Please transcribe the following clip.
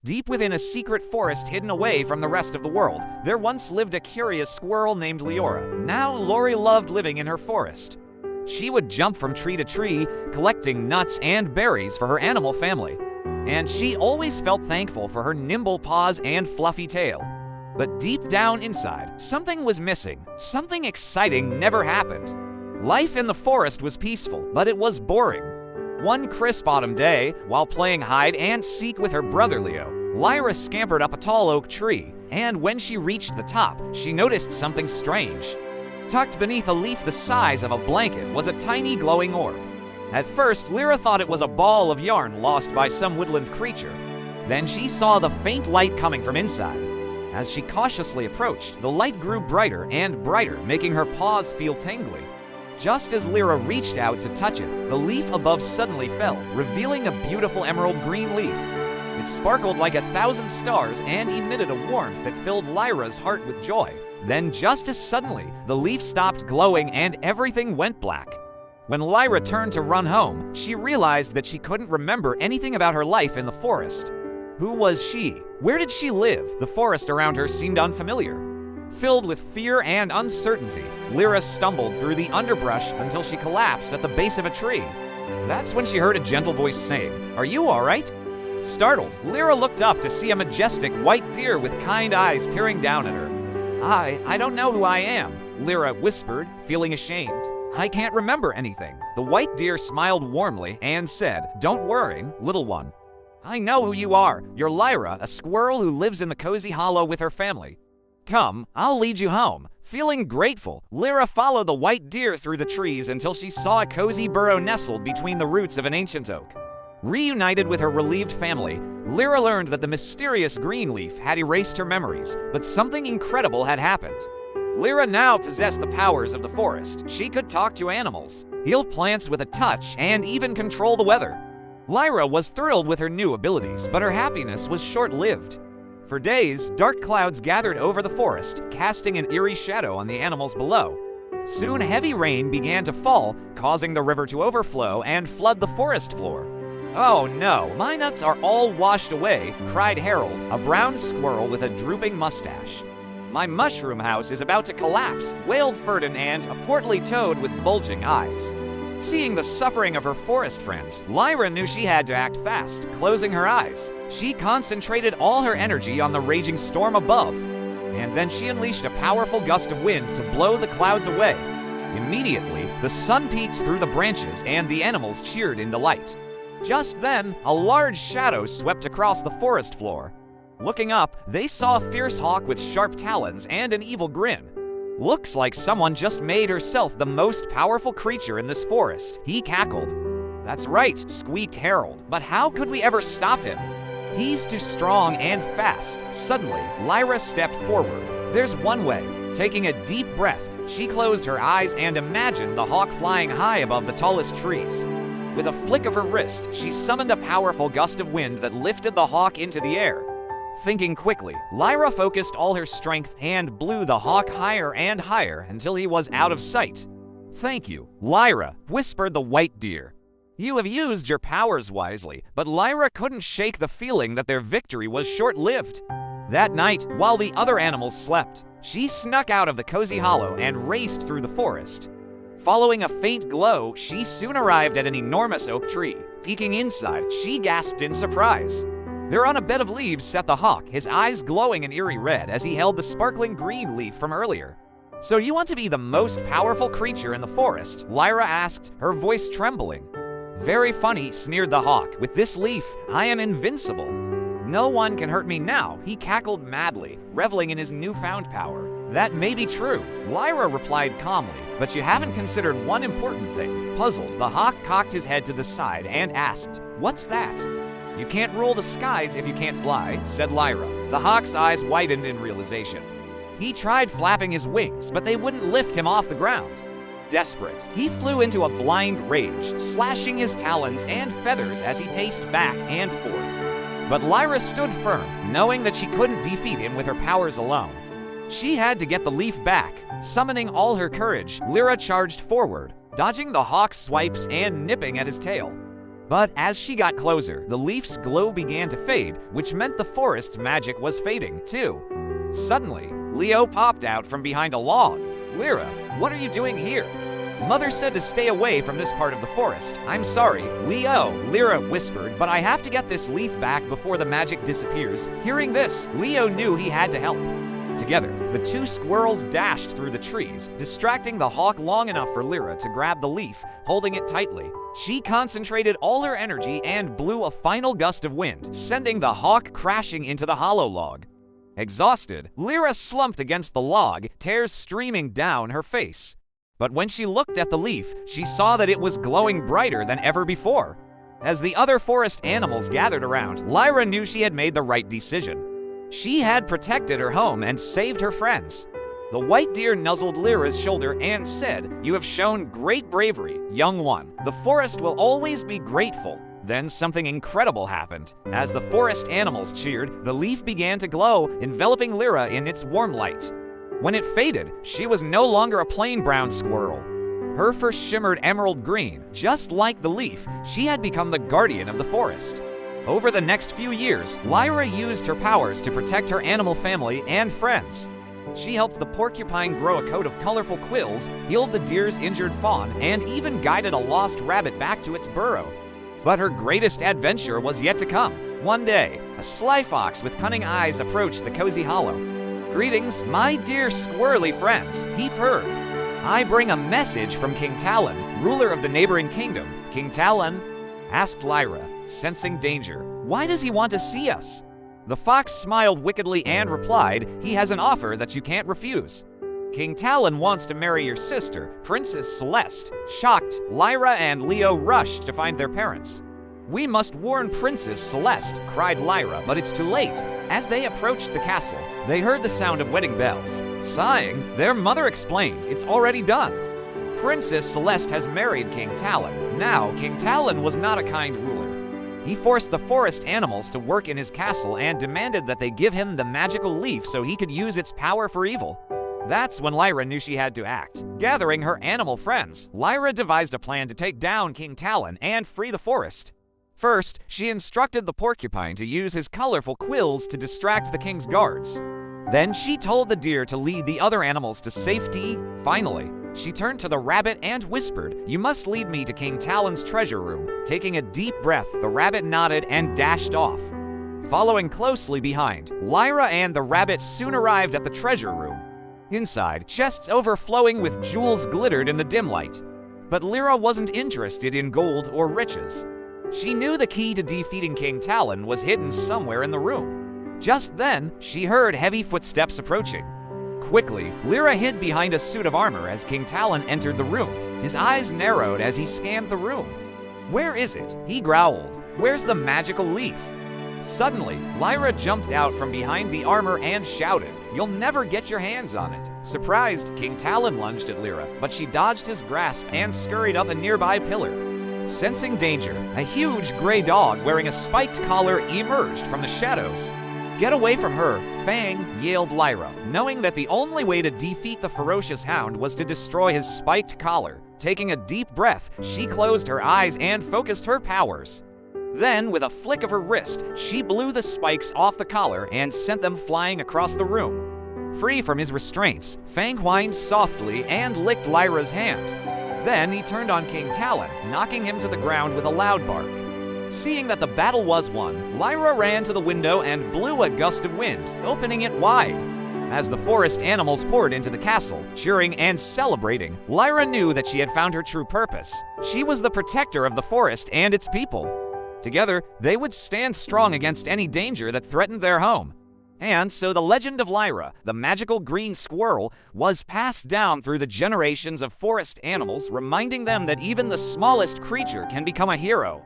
Deep within a secret forest hidden away from the rest of the world, there once lived a curious squirrel named Liora. Now, Lori loved living in her forest. She would jump from tree to tree, collecting nuts and berries for her animal family. And she always felt thankful for her nimble paws and fluffy tail. But deep down inside, something was missing. Something exciting never happened. Life in the forest was peaceful, but it was boring. One crisp autumn day, while playing hide and seek with her brother Leo, Lyra scampered up a tall oak tree, and when she reached the top, she noticed something strange. Tucked beneath a leaf the size of a blanket was a tiny glowing orb. At first, Lyra thought it was a ball of yarn lost by some woodland creature. Then she saw the faint light coming from inside. As she cautiously approached, the light grew brighter and brighter, making her paws feel tingly. Just as Lyra reached out to touch it, the leaf above suddenly fell, revealing a beautiful emerald green leaf. It sparkled like 1,000 stars and emitted a warmth that filled Lyra's heart with joy. Then, just as suddenly, the leaf stopped glowing and everything went black. When Lyra turned to run home, she realized that she couldn't remember anything about her life in the forest. Who was she? Where did she live? The forest around her seemed unfamiliar. Filled with fear and uncertainty, Lyra stumbled through the underbrush until she collapsed at the base of a tree. That's when she heard a gentle voice saying, "Are you all right?" Startled, Lyra looked up to see a majestic white deer with kind eyes peering down at her. I don't know who I am," Lyra whispered, feeling ashamed. "I can't remember anything." The white deer smiled warmly and said, "Don't worry, little one. I know who you are. You're Lyra, a squirrel who lives in the cozy hollow with her family. Come, I'll lead you home." Feeling grateful, Lyra followed the white deer through the trees until she saw a cozy burrow nestled between the roots of an ancient oak. Reunited with her relieved family, Lyra learned that the mysterious green leaf had erased her memories, but something incredible had happened. Lyra now possessed the powers of the forest. She could talk to animals, heal plants with a touch, and even control the weather. Lyra was thrilled with her new abilities, but her happiness was short-lived. For days, dark clouds gathered over the forest, casting an eerie shadow on the animals below. Soon, heavy rain began to fall, causing the river to overflow and flood the forest floor. "Oh no, my nuts are all washed away," cried Harold, a brown squirrel with a drooping mustache. "My mushroom house is about to collapse," wailed Ferdin, and a portly toad with bulging eyes. Seeing the suffering of her forest friends, Lyra knew she had to act fast. Closing her eyes, she concentrated all her energy on the raging storm above, and then she unleashed a powerful gust of wind to blow the clouds away. Immediately, the sun peeked through the branches and the animals cheered in delight. Just then, a large shadow swept across the forest floor. Looking up, they saw a fierce hawk with sharp talons and an evil grin. "Looks like someone just made herself the most powerful creature in this forest," he cackled. "That's right," squeaked Harold, "but how could we ever stop him? He's too strong and fast." Suddenly, Lyra stepped forward. "There's one way." Taking a deep breath, she closed her eyes and imagined the hawk flying high above the tallest trees. With a flick of her wrist, she summoned a powerful gust of wind that lifted the hawk into the air. Thinking quickly, Lyra focused all her strength and blew the hawk higher and higher until he was out of sight. "Thank you, Lyra," whispered the white deer. "You have used your powers wisely," but Lyra couldn't shake the feeling that their victory was short-lived. That night, while the other animals slept, she snuck out of the cozy hollow and raced through the forest. Following a faint glow, she soon arrived at an enormous oak tree. Peeking inside, she gasped in surprise. There on a bed of leaves sat the hawk, his eyes glowing an eerie red as he held the sparkling green leaf from earlier. "So you want to be the most powerful creature in the forest?" Lyra asked, her voice trembling. "Very funny," sneered the hawk. "With this leaf, I am invincible. No one can hurt me now," he cackled madly, reveling in his newfound power. "That may be true," Lyra replied calmly, "but you haven't considered one important thing." Puzzled, the hawk cocked his head to the side and asked, "What's that?" "You can't rule the skies if you can't fly," said Lyra. The hawk's eyes widened in realization. He tried flapping his wings, but they wouldn't lift him off the ground. Desperate, he flew into a blind rage, slashing his talons and feathers as he paced back and forth. But Lyra stood firm, knowing that she couldn't defeat him with her powers alone. She had to get the leaf back. Summoning all her courage, Lyra charged forward, dodging the hawk's swipes and nipping at his tail. But as she got closer, the leaf's glow began to fade, which meant the forest's magic was fading, too. Suddenly, Leo popped out from behind a log. "Lyra, what are you doing here?" "Mother said to stay away from this part of the forest. I'm sorry, Leo," Lyra whispered, "but I have to get this leaf back before the magic disappears." Hearing this, Leo knew he had to help. Together, the two squirrels dashed through the trees, distracting the hawk long enough for Lyra to grab the leaf, holding it tightly. She concentrated all her energy and blew a final gust of wind, sending the hawk crashing into the hollow log. Exhausted, Lyra slumped against the log, tears streaming down her face. But when she looked at the leaf, she saw that it was glowing brighter than ever before. As the other forest animals gathered around, Lyra knew she had made the right decision. She had protected her home and saved her friends. The white deer nuzzled Lyra's shoulder and said, "You have shown great bravery, young one. The forest will always be grateful." Then something incredible happened. As the forest animals cheered, the leaf began to glow, enveloping Lyra in its warm light. When it faded, she was no longer a plain brown squirrel. Her fur shimmered emerald green. Just like the leaf, she had become the guardian of the forest. Over the next few years, Lyra used her powers to protect her animal family and friends. She helped the porcupine grow a coat of colorful quills, healed the deer's injured fawn, and even guided a lost rabbit back to its burrow. But her greatest adventure was yet to come. One day, a sly fox with cunning eyes approached the cozy hollow. "Greetings, my dear squirrely friends," he purred. "I bring a message from King Talon, ruler of the neighboring kingdom." "King Talon?" asked Lyra, sensing danger. "Why does he want to see us?" The fox smiled wickedly and replied, "He has an offer that you can't refuse. King Talon wants to marry your sister, Princess Celeste." Shocked, Lyra and Leo rushed to find their parents. "We must warn Princess Celeste," cried Lyra, but it's too late. As they approached the castle, they heard the sound of wedding bells. Sighing, their mother explained, "It's already done. Princess Celeste has married King Talon." Now, King Talon was not a kind ruler. He forced the forest animals to work in his castle and demanded that they give him the magical leaf so he could use its power for evil. That's when Lyra knew she had to act. Gathering her animal friends, Lyra devised a plan to take down King Talon and free the forest. First, she instructed the porcupine to use his colorful quills to distract the king's guards. Then she told the deer to lead the other animals to safety. Finally, she turned to the rabbit and whispered, "You must lead me to King Talon's treasure room." Taking a deep breath, the rabbit nodded and dashed off. Following closely behind, Lyra and the rabbit soon arrived at the treasure room. Inside, chests overflowing with jewels glittered in the dim light. But Lyra wasn't interested in gold or riches. She knew the key to defeating King Talon was hidden somewhere in the room. Just then, she heard heavy footsteps approaching. Quickly, Lyra hid behind a suit of armor as King Talon entered the room. His eyes narrowed as he scanned the room. "Where is it?" he growled. "Where's the magical leaf?" Suddenly, Lyra jumped out from behind the armor and shouted, "You'll never get your hands on it." Surprised, King Talon lunged at Lyra, but she dodged his grasp and scurried up a nearby pillar. Sensing danger, a huge gray dog wearing a spiked collar emerged from the shadows. "Get away from her, Fang," yelled Lyra, knowing that the only way to defeat the ferocious hound was to destroy his spiked collar. Taking a deep breath, she closed her eyes and focused her powers. Then, with a flick of her wrist, she blew the spikes off the collar and sent them flying across the room. Free from his restraints, Fang whined softly and licked Lyra's hand. Then he turned on King Talon, knocking him to the ground with a loud bark. Seeing that the battle was won, Lyra ran to the window and blew a gust of wind, opening it wide. As the forest animals poured into the castle, cheering and celebrating, Lyra knew that she had found her true purpose. She was the protector of the forest and its people. Together, they would stand strong against any danger that threatened their home. And so the legend of Lyra, the magical green squirrel, was passed down through the generations of forest animals, reminding them that even the smallest creature can become a hero.